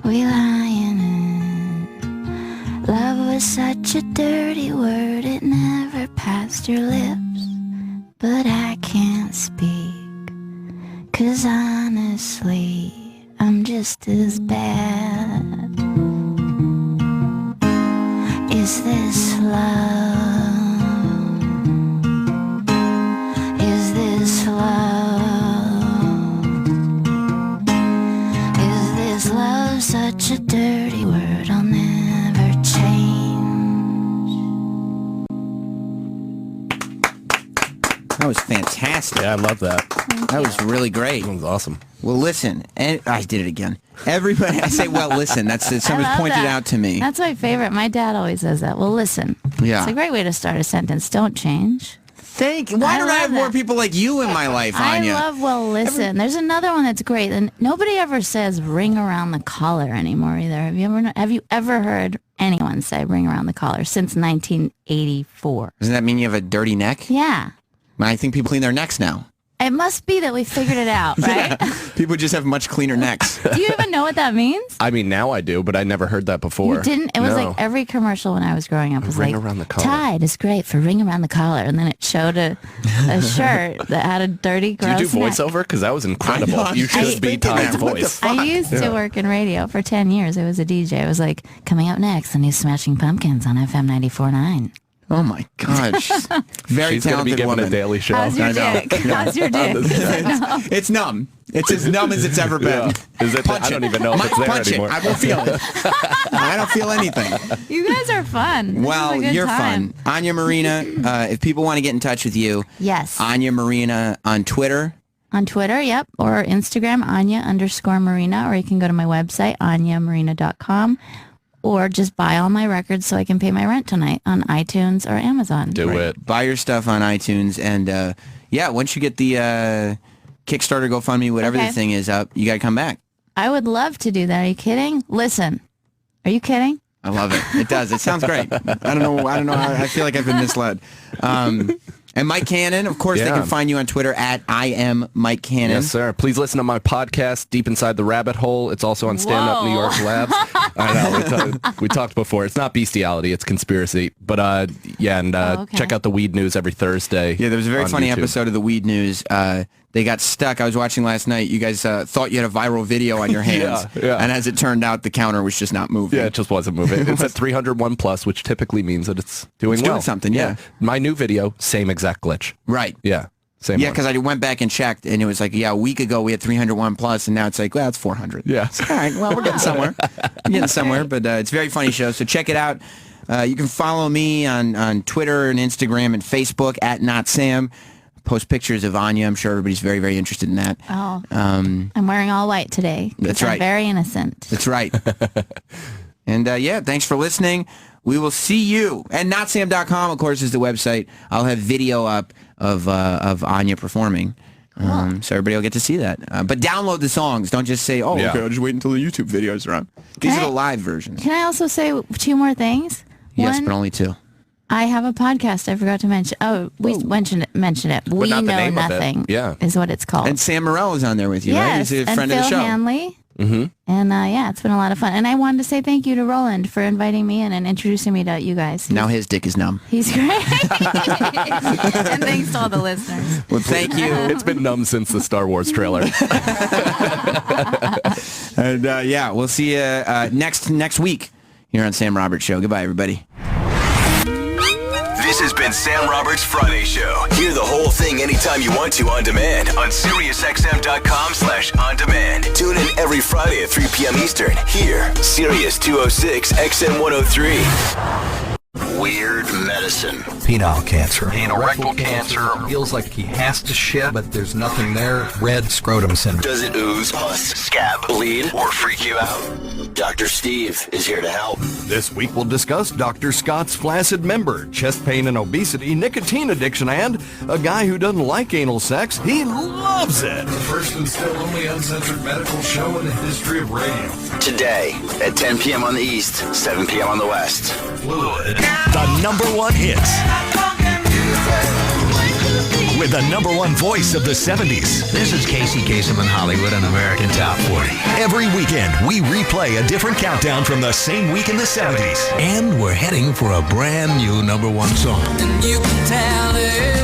we lie in it. Love was such a dirty word, it never passed your lips. But I can't speak, 'cause honestly, I'm just as bad. Is this love? Is this love? Is this love such a dirty word I'll never change? That was fantastic. Yeah, I love that. That was really great. That was awesome. Well, listen, and I did it again. Everybody, I say, well, listen. That's somebody pointed out to me. That's my favorite. My dad always says that. Well, listen. Yeah. It's a great way to start a sentence. Don't change. Why don't I have more that. people like you in my life, Anya? I love, well, listen. There's another one that's great. And nobody ever says ring around the collar anymore either. Have you ever heard anyone say ring around the collar since 1984? Doesn't that mean you have a dirty neck? Yeah. I think people clean their necks now. It must be that we figured it out, right? Yeah. People just have much cleaner necks. Do you even know what that means? I mean, now I do, but I never heard that before. You didn't? It was No. like every commercial when I was growing up was Ring like, around the collar. Tide is great for ring around the collar. And then it showed a shirt that had a dirty, Do you gross do neck. voiceover? Because that was incredible. I know, You I should was be thinking Tide's that. What the voice. fuck? I used to work in radio for 10 years. I was a DJ. I was like, coming up next, the new Smashing Pumpkins on FM 94.9. Oh my gosh. Very She's going to be talented given woman. a daily show. How's your I know. dick? How's your dick? It's numb. It's as numb as it's ever been. Yeah. Is it? Punch I don't it. even know if it's there Punch anymore. it. I won't feel it. I don't feel anything. You guys are fun. This Well, is a good you're time. fun. Anya Marina, if people want to get in touch with you, Yes. Anya Marina on Twitter. On Twitter, yep, or Instagram, Anya_Marina, or you can go to my website, anyamarina.com. or just buy all my records so I can pay my rent tonight on iTunes or Amazon. Do it. Buy your stuff on iTunes, and once you get the Kickstarter, GoFundMe, whatever the thing is up, you got to come back. I would love to do that. Are you kidding? Listen, are you kidding? I love it. It does. It sounds great. I don't know. I feel like I've been misled. And Mike Cannon, of course, they can find you on Twitter at I am Mike Cannon. Yes, sir. Please listen to my podcast, Deep Inside the Rabbit Hole. It's also on Stand Up New York Labs. I know. We talked before. It's not bestiality. It's conspiracy. But, check out the Weed News every Thursday. Yeah, there was a very funny YouTube. episode of the Weed News. They got stuck. I was watching last night. You guys thought you had a viral video on your hands. Yeah. And as it turned out, the counter was just not moving. Yeah, it just wasn't moving. It's at 301 plus, which typically means that it's doing well. Doing something, yeah. My new video, same exact glitch. Right. Yeah. Same Yeah, one. because I went back and checked, and it was like, a week ago we had 301 plus, and now it's like, well, it's 400. Yeah. All right, well, we're getting somewhere. But it's a very funny show, so check it out. You can follow me on Twitter and Instagram and Facebook at NotSam. Post pictures of Anya. I'm sure everybody's very, very interested in that. Oh, I'm wearing all white today. That's right. I'm very innocent. That's right. And thanks for listening. We will see you. And notsam.com, of course, is the website. I'll have video up of Anya performing. So everybody will get to see that. But download the songs. Don't just say, okay, I'll just wait until the YouTube videos are on. These are the live versions. Can I also say 2 more things? Yes, One, but only 2. I have a podcast I forgot to mention. Oh, we mentioned it. We not the Know name of it. Nothing Yeah. is what it's called. And Sam Morrell is on there with you, right? Yes, He's a and friend Phil of the show. Hanley. Mm-hmm. And it's been a lot of fun. And I wanted to say thank you to Roland for inviting me in and introducing me to you guys. Now his dick is numb. He's great. And thanks to all the listeners. Well, thank you. It's been numb since the Star Wars trailer. And we'll see you next week here on Sam Roberts Show. Goodbye, everybody. This has been Sam Roberts Friday Show. Hear the whole thing anytime you want to on demand on SiriusXM.com/on-demand. Tune in every Friday at 3 p.m. Eastern. Here, Sirius 206 XM 103. Weird medicine. Penile cancer. Anal rectal cancer. Feels like he has to shit, but there's nothing there. Red scrotum syndrome. Does it ooze, pus, scab, bleed, or freak you out? Dr. Steve is here to help. This week we'll discuss Dr. Scott's flaccid member, chest pain and obesity, nicotine addiction, and a guy who doesn't like anal sex. He loves it. The first and still only uncensored medical show in the history of radio. Today at 10 p.m. on the East, 7 p.m. on the West. Fluid. The #1 hits. With the #1 voice of the 70s. This is Casey Kasem in Hollywood on American Top 40. Every weekend, we replay a different countdown from the same week in the 70s. And we're heading for a brand new #1 song. And you can tell everybody.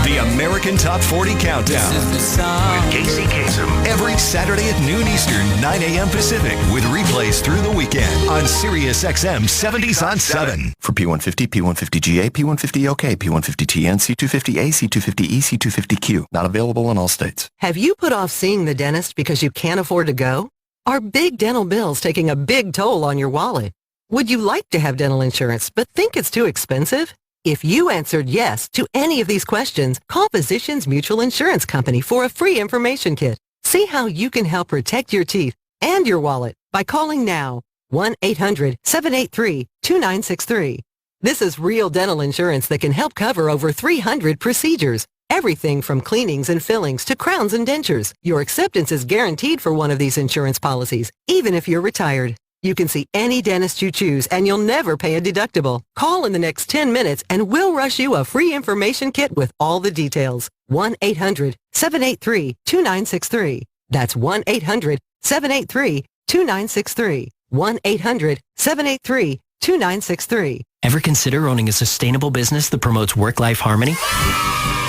The American Top 40 Countdown. This is the song. With Casey Kasem. Every Saturday at noon Eastern, 9 a.m. Pacific. With replays through the weekend on Sirius XM 70s on 7. For P150, P150GA, P150OK, P150TN, C250A, C250E, C250Q. Not available in all states. Have you put off seeing the dentist because you can't afford to go? Are big dental bills taking a big toll on your wallet? Would you like to have dental insurance but think it's too expensive? If you answered yes to any of these questions, call Physicians Mutual Insurance Company for a free information kit. See how you can help protect your teeth and your wallet by calling now 1-800-783-2963. This is real dental insurance that can help cover over 300 procedures. Everything from cleanings and fillings to crowns and dentures. Your acceptance is guaranteed for one of these insurance policies, even if you're retired. You can see any dentist you choose and you'll never pay a deductible. Call in the next 10 minutes and we'll rush you a free information kit with all the details. 1-800-783-2963. That's 1-800-783-2963. 1-800-783-2963. Ever consider owning a sustainable business that promotes work-life harmony?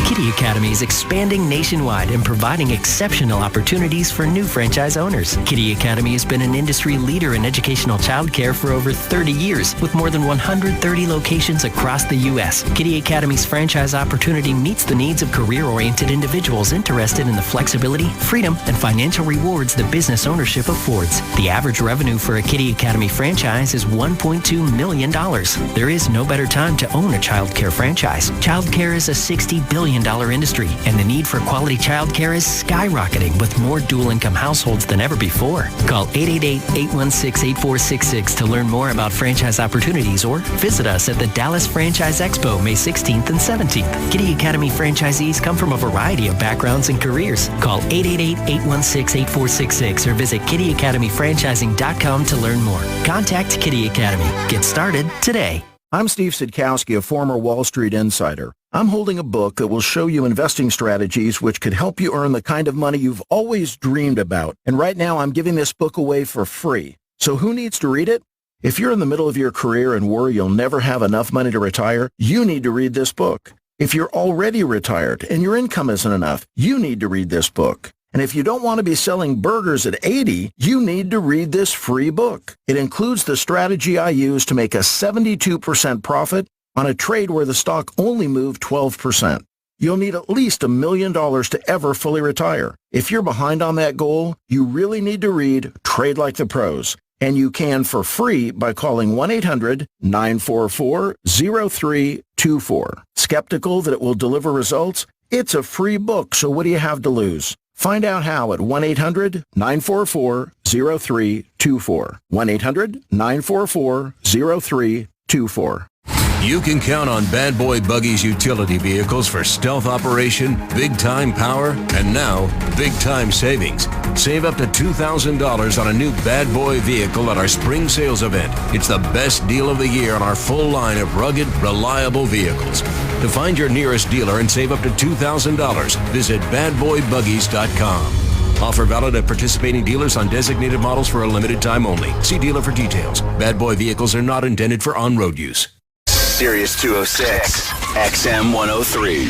Kitty Academy is expanding nationwide and providing exceptional opportunities for new franchise owners. Kitty Academy has been an industry leader in educational childcare for over 30 years, with more than 130 locations across the U.S. Kitty Academy's franchise opportunity meets the needs of career-oriented individuals interested in the flexibility, freedom, and financial rewards that business ownership affords. The average revenue for a Kitty Academy franchise is $1.2 million. there is no better time to own a childcare franchise. Childcare is a $60 billion industry, and the need for quality childcare is skyrocketing with more dual-income households than ever before. Call 888-816-8466 to learn more about franchise opportunities or visit us at the Dallas Franchise Expo May 16th and 17th. Kitty Academy franchisees come from a variety of backgrounds and careers. Call 888-816-8466 or visit kittyacademyfranchising.com to learn more. Contact Kitty Academy. Get started today. I'm Steve Sidkowski, a former Wall Street insider. I'm holding a book that will show you investing strategies which could help you earn the kind of money you've always dreamed about. And right now, I'm giving this book away for free. So who needs to read it? If you're in the middle of your career and worry you'll never have enough money to retire, you need to read this book. If you're already retired and your income isn't enough, you need to read this book. And if you don't want to be selling burgers at 80, you need to read this free book. It includes the strategy I use to make a 72% profit on a trade where the stock only moved 12%. You'll need at least $1 million to ever fully retire. If you're behind on that goal, you really need to read Trade Like the Pros. And you can for free by calling 1-800-944-0324. Skeptical that it will deliver results? It's a free book, so what do you have to lose? Find out how at 1-800-944-0324. 1-800-944-0324. You can count on Bad Boy Buggy's utility vehicles for stealth operation, big-time power, and now, big-time savings. Save up to $2,000 on a new Bad Boy vehicle at our spring sales event. It's the best deal of the year on our full line of rugged, reliable vehicles. To find your nearest dealer and save up to $2,000, visit badboybuggies.com. Offer valid at participating dealers on designated models for a limited time only. See dealer for details. Bad Boy vehicles are not intended for on-road use. Sirius 206, XM 103.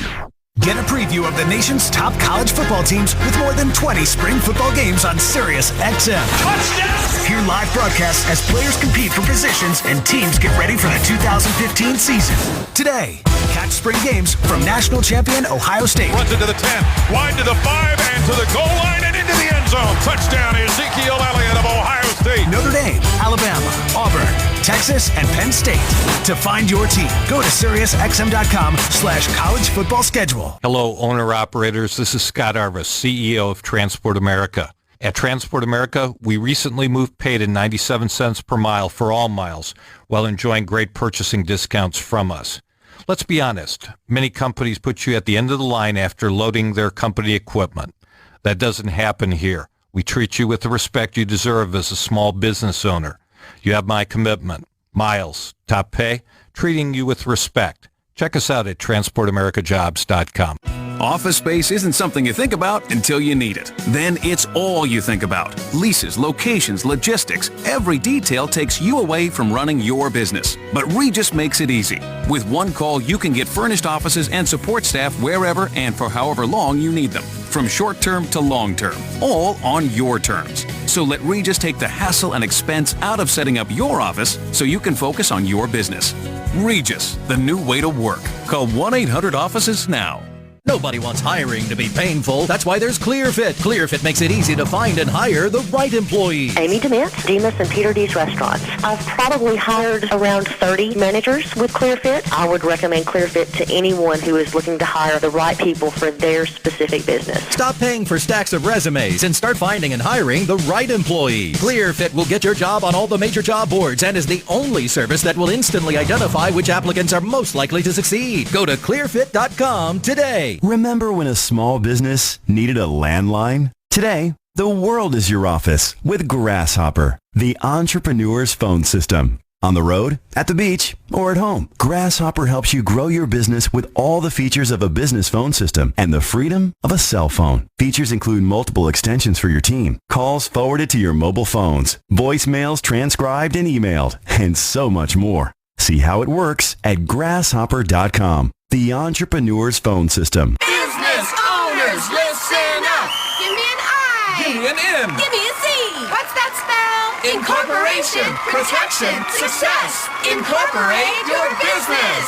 Get a preview of the nation's top college football teams with more than 20 spring football games on Sirius XM. Touchdown! Hear live broadcasts as players compete for positions and teams get ready for the 2015 season. Today, catch spring games from national champion Ohio State. Runs into the 10, wide to the 5, and to the goal line and into the end zone. Touchdown, Ezekiel Elliott of Ohio State. Notre Dame, Alabama, Auburn, Texas, and Penn State. To find your team, go to SiriusXM.com/college football schedule. Hello, owner-operators. This is Scott Arvis, CEO of Transport America. At Transport America, we recently moved pay to 97 cents per mile for all miles while enjoying great purchasing discounts from us. Let's be honest. Many companies put you at the end of the line after loading their company equipment. That doesn't happen here. We treat you with the respect you deserve as a small business owner. You have my commitment. Miles, top pay, treating you with respect. Check us out at transportamericajobs.com. Office space isn't something you think about until you need it. Then it's all you think about. Leases, locations, logistics. Every detail takes you away from running your business. But Regis makes it easy. With one call, you can get furnished offices and support staff wherever and for however long you need them. From short-term to long-term. All on your terms. So let Regis take the hassle and expense out of setting up your office so you can focus on your business. Regis, the new way to work. Call 1-800-OFFICES now. Nobody wants hiring to be painful. That's why there's ClearFit. ClearFit makes it easy to find and hire the right employees. Amy DeMint, Demas and Peter D's Restaurants. I've probably hired around 30 managers with ClearFit. I would recommend ClearFit to anyone who is looking to hire the right people for their specific business. Stop paying for stacks of resumes and start finding and hiring the right employees. ClearFit will get your job on all the major job boards and is the only service that will instantly identify which applicants are most likely to succeed. Go to clearfit.com today. Remember when a small business needed a landline? Today, the world is your office with Grasshopper, the entrepreneur's phone system. On the road, at the beach, or at home, Grasshopper helps you grow your business with all the features of a business phone system and the freedom of a cell phone. Features include multiple extensions for your team, calls forwarded to your mobile phones, voicemails transcribed and emailed, and so much more. See how it works at grasshopper.com. The entrepreneur's phone system. Business owners, listen up. Give me an I. Give me an M. Give me a Z. What's that spell? Incorporation, protection, success. Incorporate your business.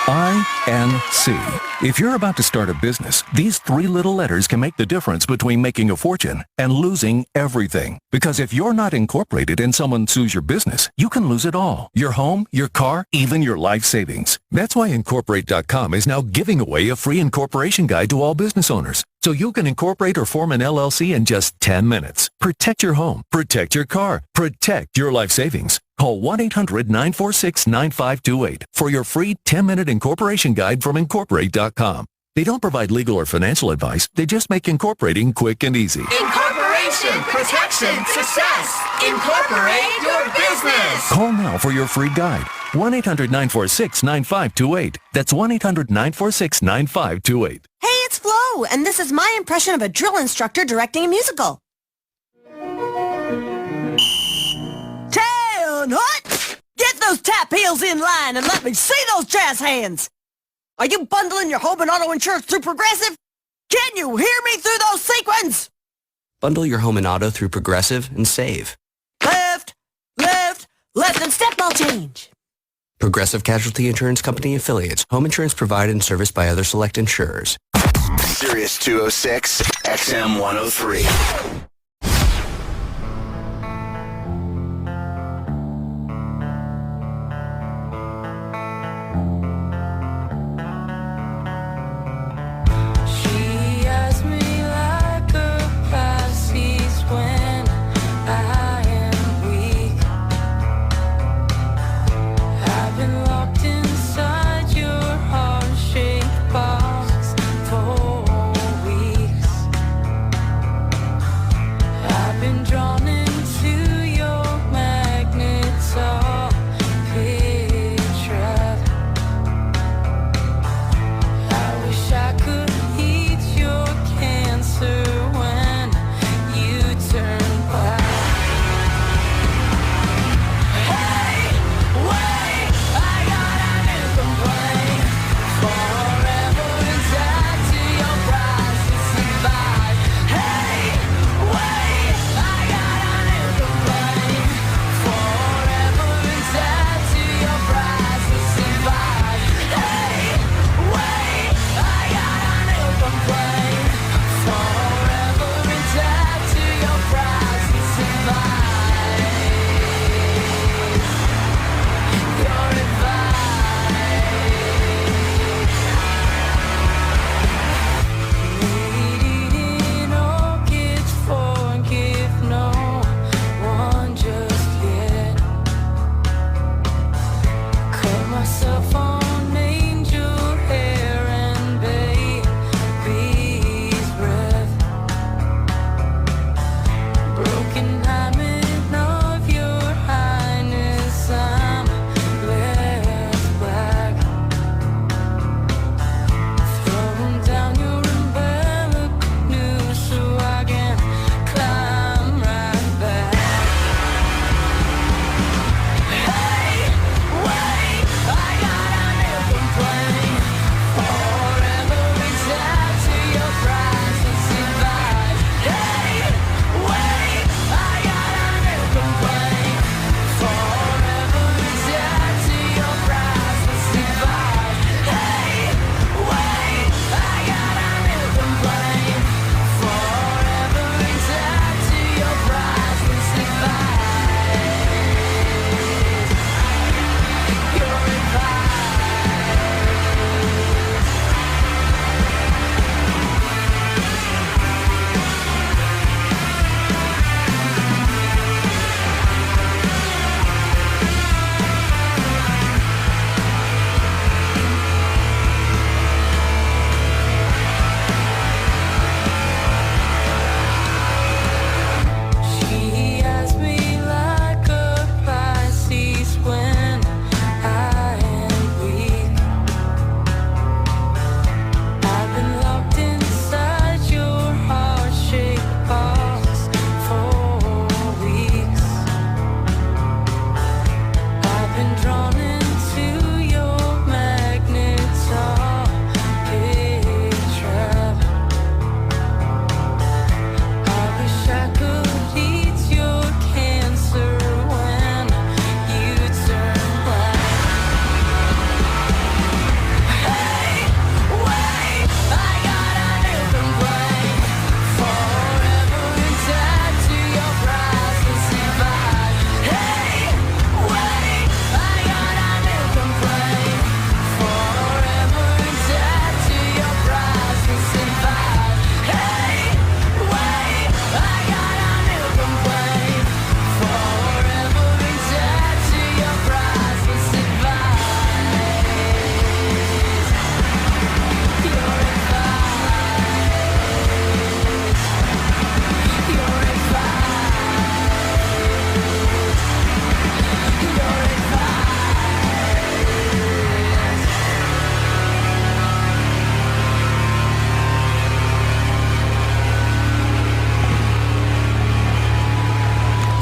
INC. If you're about to start a business, these 3 little letters can make the difference between making a fortune and losing everything. Because if you're not incorporated and someone sues your business, you can lose it all. Your home, your car, even your life savings. That's why Incorporate.com is now giving away a free incorporation guide to all business owners. So you can incorporate or form an LLC in just 10 minutes. Protect your home. Protect your car. Protect your life savings. Call 1-800-946-9528 for your free 10-minute incorporation guide from Incorporate.com. They don't provide legal or financial advice. They just make incorporating quick and easy. Incorporation, protection, success. Incorporate your business. Call now for your free guide. 1-800-946-9528. That's 1-800-946-9528. Hey, it's Flo, and this is my impression of a drill instructor directing a musical. Hut! Get those tap heels in line and let me see those jazz hands! Are you bundling your home and auto insurance through Progressive? Can you hear me through those sequins? Bundle your home and auto through Progressive and save. Left, left, left, and step ball change. Progressive Casualty Insurance Company affiliates. Home insurance provided and serviced by other select insurers. Sirius 206, XM 103.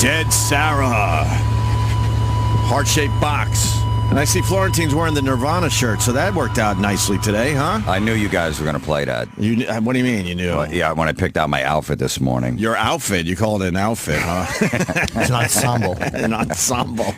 Dead Sarah. Heart-shaped box. And I see Florentine's wearing the Nirvana shirt, so that worked out nicely today, huh? I knew you guys were going to play that. What do you mean you knew? Well, yeah, when I picked out my outfit this morning. Your outfit? You call it an outfit, huh? It's an ensemble. An ensemble.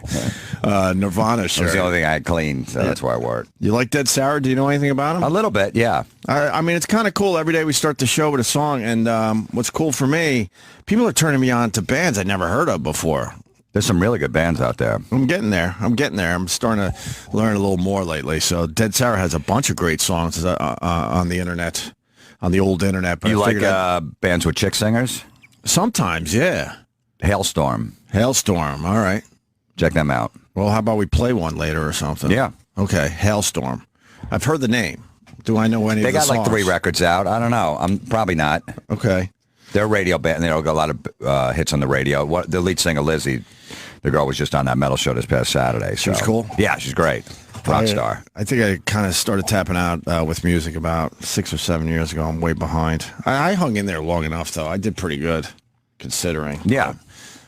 Nirvana shirt. It was the only thing I had cleaned, so that's why I wore it. You like Dead Sarah? Do you know anything about him? A little bit, yeah. I mean, it's kind of cool. Every day we start the show with a song, and what's cool for me, people are turning me on to bands I'd never heard of before. There's some really good bands out there. I'm getting there. I'm starting to learn a little more lately. So Dead Sarah has a bunch of great songs on the internet, on the old internet. But you like bands with chick singers? Sometimes, yeah. Hailstorm. All right. Check them out. Well, how about we play one later or something? Yeah. Okay, Hailstorm. I've heard the name. Do I know any of the songs? They got like 3 records out. I don't know. I'm probably not. Okay. They're a radio band. They got a lot of hits on the radio. The lead singer, Lizzie, the girl was just on that metal show this past Saturday. So. She was cool? Yeah, she's great. Rock star. I think I kind of started tapping out with music about 6 or 7 years ago. I'm way behind. I hung in there long enough, though. I did pretty good, considering. Yeah.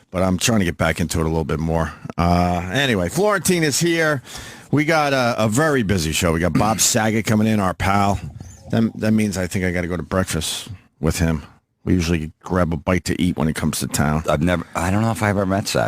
But I'm trying to get back into it a little bit more. Anyway, Florentine is here. We got a very busy show. We got Bob Saget coming in, our pal. That means I think I got to go to breakfast with him. We usually grab a bite to eat when he comes to town. I don't know if I ever met Saget.